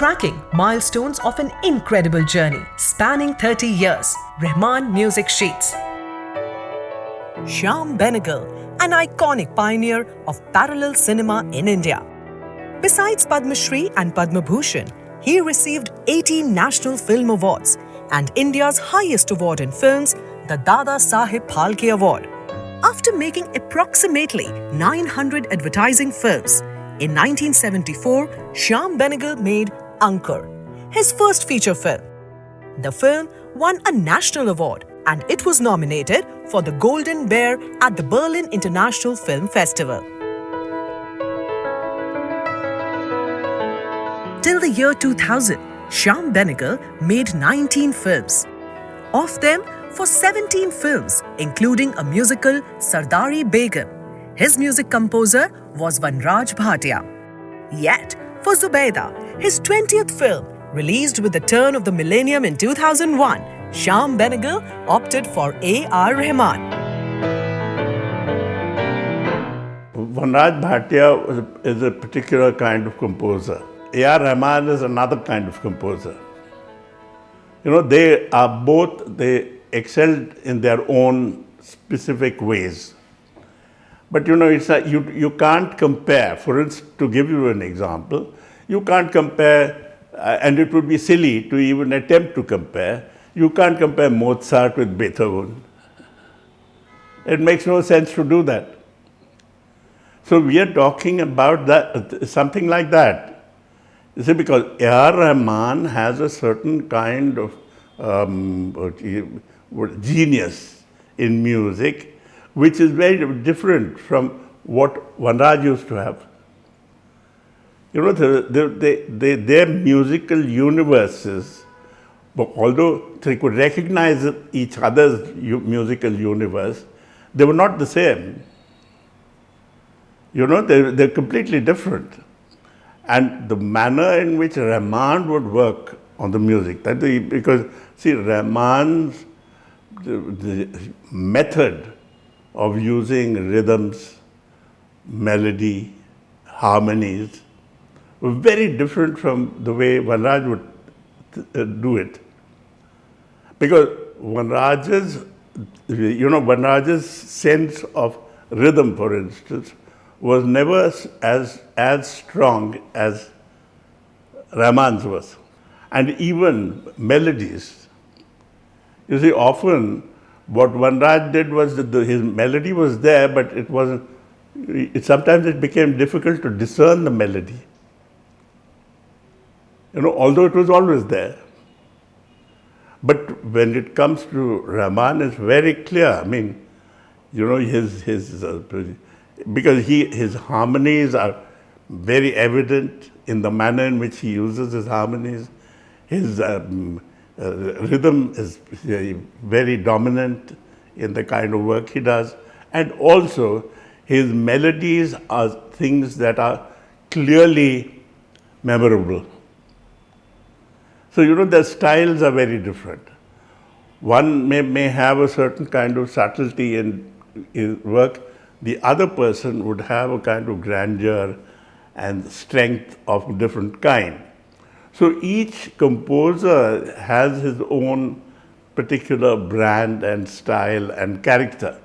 tracking milestones of an incredible journey spanning 30 years. Rahman Music Sheets. Shyam Benegal, an iconic pioneer of parallel cinema in India. Besides Padma Shree and Padma Bhushan, he received 18 National Film Awards and India's highest award in films, the Dadasaheb Phalke Award. After making approximately 900 advertising films, in 1974, Shyam Benegal made Ankur, his first feature film. The film won a national award and it was nominated for the Golden Bear at the Berlin International Film Festival. Till the year 2000, Shyam Benegal made 19 films. Of them, for 17 films, including a musical Sardari Begum, his music composer was Vanraj Bhatia. Yet, for Zubeidaa, his 20th film, released with the turn of the millennium in 2001, Shyam Benegal opted for A.R.Rahman. Vanraj Bhatia is a particular kind of composer. A.R.Rahman is another kind of composer. They excelled in their own specific ways. But you can't compare. For instance, to give you an example, you can't compare, and it would be silly to even attempt to compare. You can't compare Mozart with Beethoven. It makes no sense to do that. So we are talking about that, something like that. You see, because A.R.Rahman has a certain kind of genius in music, which is very different from what Vanraj used to have. Their musical universes, although they could recognize each other's musical universe, they were not the same. They're completely different. And the manner in which Rahman would work on the music, because see, Rahman's the method of using rhythms, melody, harmonies, were very different from the way Vanraj would do it. Because Vanraj's sense of rhythm, for instance, was never as strong as Rahman's was. And even melodies. You see, often what Vanraj did was that his melody was there, but sometimes it became difficult to discern the melody. Although it was always there. But when it comes to Rahman, it's very clear. I mean, because his harmonies are very evident in the manner in which he uses his harmonies. His rhythm is very dominant in the kind of work he does. And also, his melodies are things that are clearly memorable. So, their styles are very different. One may have a certain kind of subtlety in his work. The other person would have a kind of grandeur and strength of a different kind. So each composer has his own particular brand and style and character.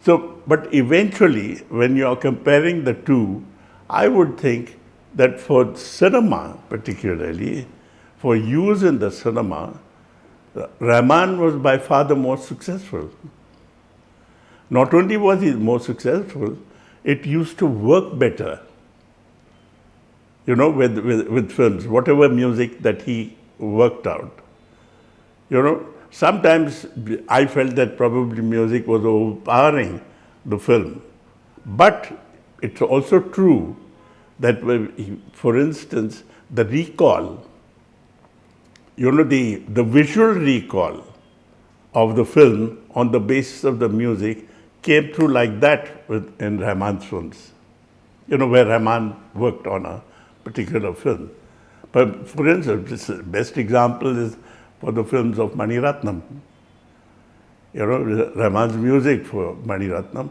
So, but eventually, when you are comparing the two, I would think that for cinema particularly, for use in the cinema, Rahman was by far the most successful. Not only was he more successful, it used to work better, with films, whatever music that he worked out. Sometimes I felt that probably music was overpowering the film. But it's also true that, for instance, the recall, the visual recall of the film on the basis of the music came through like that in Rahman's films, where Rahman worked on a particular film. But for instance, the best example is for the films of Mani Ratnam. Rahman's music for Mani Ratnam,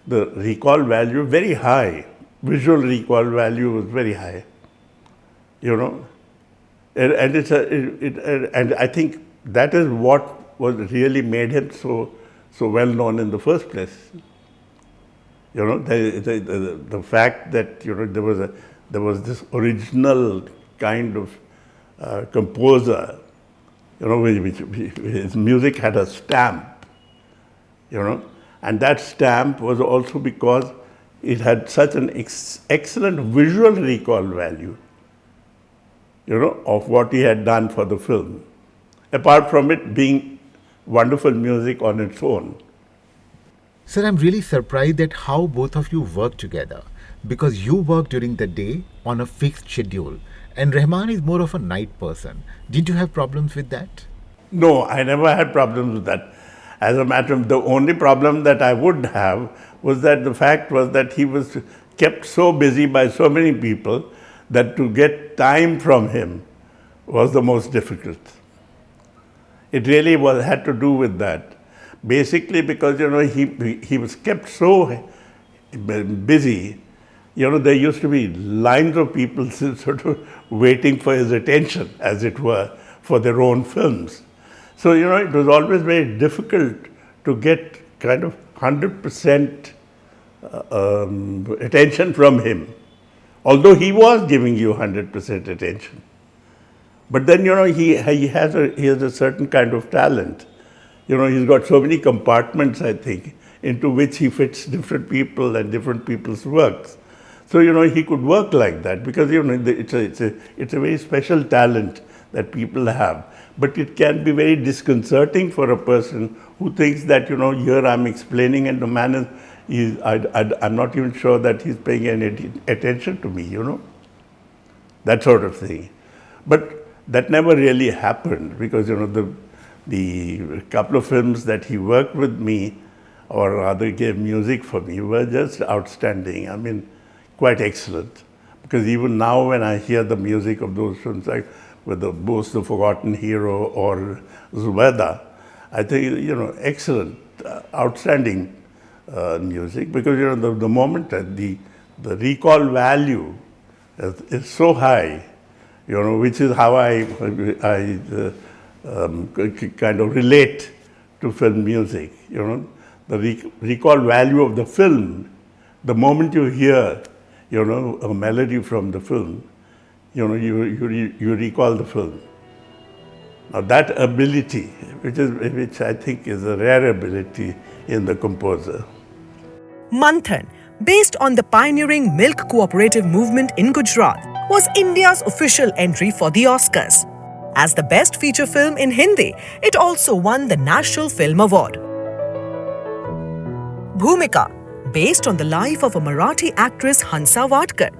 the recall value very high, visual recall value was very high. you know. And and I think that is what was really made him so well known in the first place. You know, the fact that there was this original kind of composer, which his music had a stamp, and that stamp was also because it had such an excellent visual recall value, of what he had done for the film, apart from it being wonderful music on its own. Sir, I'm really surprised at how both of you work together, because you work during the day on a fixed schedule and Rahman is more of a night person. Did you have problems with that? No, I never had problems with that. As a matter of the only problem that I would have was that the fact was that he was kept so busy by so many people that to get time from him was the most difficult. It really had to do with that. Basically because, he was kept so busy, there used to be lines of people sort of waiting for his attention, as it were, for their own films. So, it was always very difficult to get kind of 100% attention from him, although he was giving you 100% attention. But then, he has a certain kind of talent. He's got so many compartments, I think, into which he fits different people and different people's works. So, he could work like that because, it's a very special talent that people have. But it can be very disconcerting for a person who thinks that, here I'm explaining and the man I'm not even sure that he's paying any attention to me, that sort of thing. But that never really happened because, the couple of films that he worked with me, or rather gave music for me, were just outstanding. I mean, quite excellent. Because even now when I hear the music of those films, like whether both The Forgotten Hero or Zubeidaa, I think, excellent, outstanding music. Because, the moment that the recall value is so high, which is how I kind of relate to film music. The recall value of the film, the moment you hear, a melody from the film, you recall the film. Now that ability, which I think is a rare ability in the composer. Manthan, based on the pioneering milk cooperative movement in Gujarat, was India's official entry for the Oscars. As the best feature film in Hindi, it also won the National Film Award. Bhumika, based on the life of a Marathi actress Hansa Vadkar.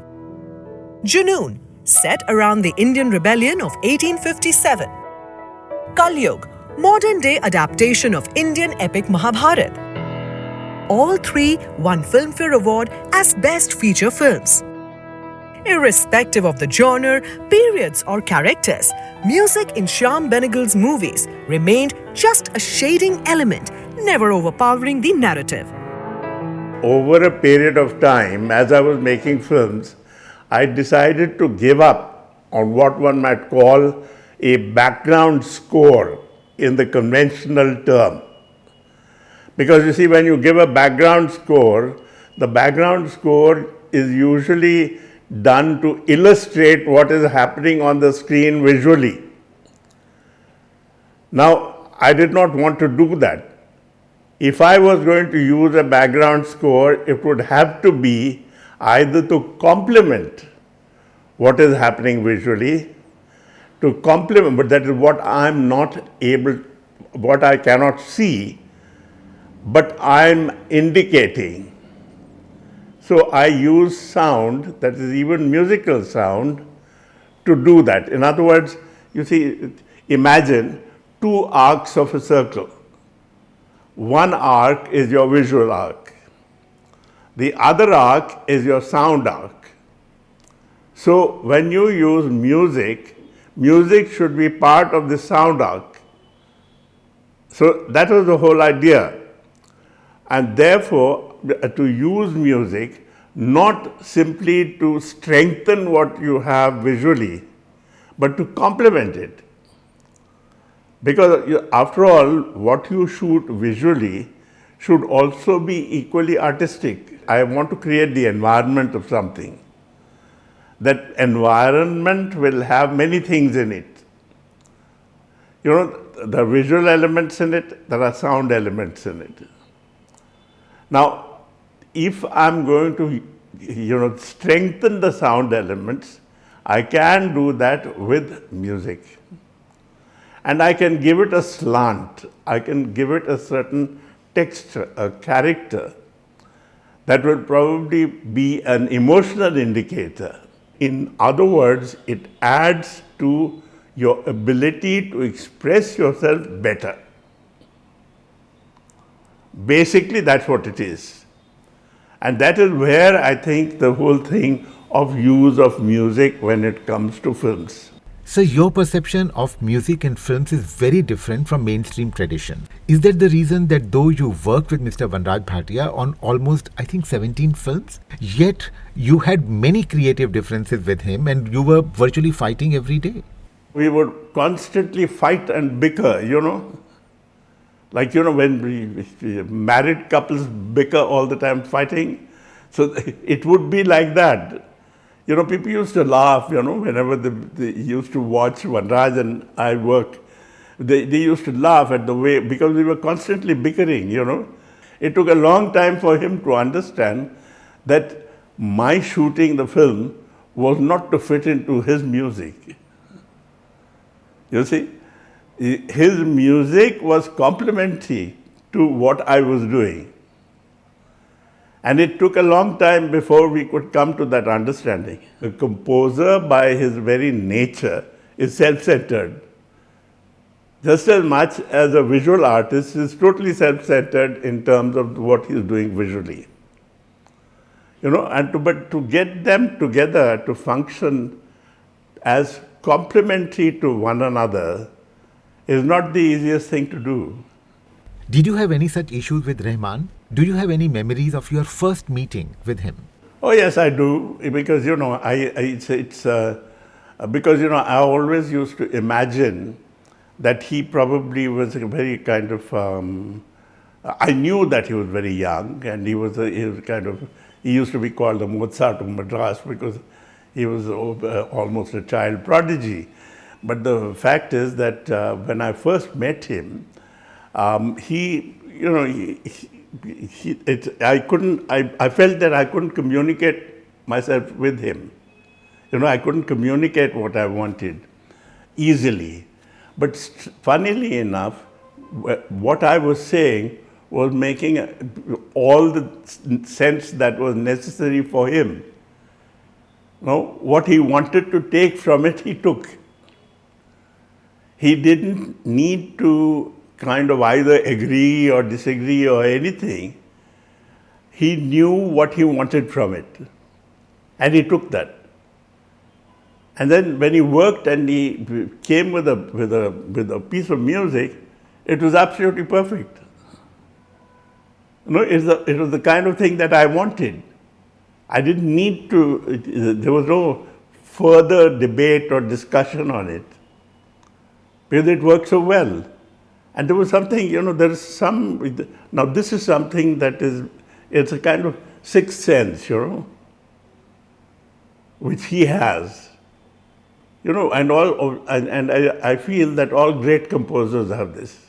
Junoon, set around the Indian Rebellion of 1857. Kalyug, modern-day adaptation of Indian epic Mahabharat. All three won Filmfare Award as Best Feature Films. Irrespective of the genre, periods or characters, music in Shyam Benegal's movies remained just a shading element, never overpowering the narrative. Over a period of time, as I was making films, I decided to give up on what one might call a background score in the conventional term. Because you see, when you give a background score, the background score is usually done to illustrate what is happening on the screen visually. Now, I did not want to do that. If I was going to use a background score, it would have to be either to complement what is happening visually, to complement, but that is what I'm not able, what I cannot see, but I'm indicating. So I use sound, that is even musical sound, to do that. In other words, you see, imagine two arcs of a circle. One arc is your visual arc. The other arc is your sound arc. So when you use music, music should be part of the sound arc. So that was the whole idea. And therefore, to use music not simply to strengthen what you have visually, but to complement it. Because after all, what you shoot visually should also be equally artistic. I want to create the environment of something. That environment will have many things in it. You know, there are visual elements in it, there are sound elements in it. Now, if I'm going to, strengthen the sound elements, I can do that with music. And I can give it a slant, I can give it a certain texture, a character that will probably be an emotional indicator. In other words, it adds to your ability to express yourself better. Basically, that's what it is. And that is where I think the whole thing of use of music when it comes to films. So your perception of music and films is very different from mainstream tradition. Is that the reason that though you worked with Mr. Vanraj Bhatia on almost, I think, 17 films, yet you had many creative differences with him and you were virtually fighting every day? We would constantly fight and bicker, Like, when married couples bicker all the time fighting. So it would be like that. People used to laugh, whenever they used to watch Vanraj and I work. They used to laugh at the way, because we were constantly bickering, It took a long time for him to understand that my shooting the film was not to fit into his music. You see, his music was complementary to what I was doing. And it took a long time before we could come to that understanding. A composer, by his very nature, is self-centered. Just as much as a visual artist is totally self-centered in terms of what he's doing visually. But to get them together to function as complementary to one another is not the easiest thing to do. Did you have any such issues with Rahman? Do you have any memories of your first meeting with him? Oh yes, I do, because because I always used to imagine that he probably was a very kind of. I knew that he was very young, and he used to be called the Mozart of Madras because he was almost a child prodigy. But the fact is that when I first met him, I felt that I couldn't communicate myself with him. I couldn't communicate what I wanted easily. But funnily enough, what I was saying was making all the sense that was necessary for him. What he wanted to take from it, he took. He didn't need to kind of either agree or disagree or anything. He knew what he wanted from it, and he took that. And then when he worked and he came with a piece of music, it was absolutely perfect. It was the kind of thing that I wanted. I didn't need to. There was no further debate or discussion on it, because it worked so well. And there was something, now this is something that it's a kind of sixth sense, which he has. And I feel that all great composers have this.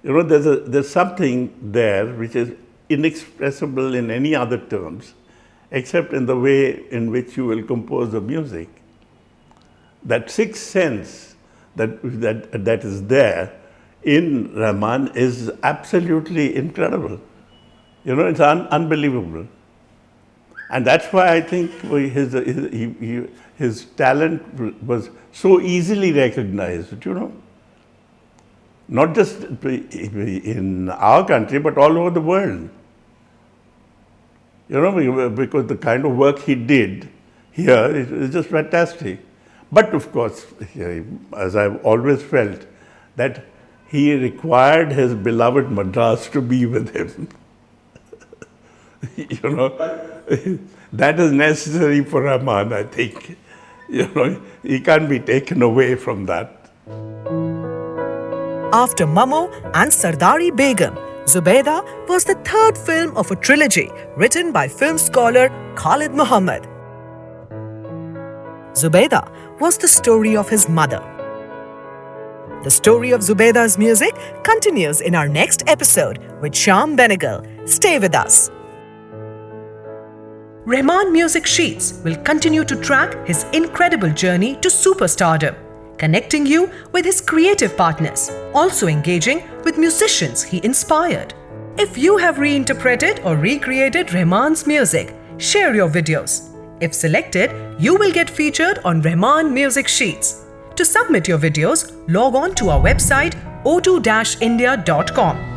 There's something there which is inexpressible in any other terms, except in the way in which you will compose the music. That sixth sense that is there in Rahman is absolutely incredible. It's unbelievable. And that's why I think his talent was so easily recognized, Not just in our country, but all over the world. Because the kind of work he did here is just fantastic. But of course, as I've always felt, that he required his beloved Madras to be with him. That is necessary for Rahman, I think. he can't be taken away from that. After Mamo and Sardari Begum, Zubeidaa was the third film of a trilogy written by film scholar Khalid Muhammad. Zubeidaa was the story of his mother. The story of Zubeidaa's music continues in our next episode with Shyam Benegal. Stay with us. Rahman Music Sheets will continue to track his incredible journey to superstardom, connecting you with his creative partners, also engaging with musicians he inspired. If you have reinterpreted or recreated Rahman's music, share your videos. If selected, you will get featured on Rahman Music Sheets. To submit your videos, log on to our website O2india.com.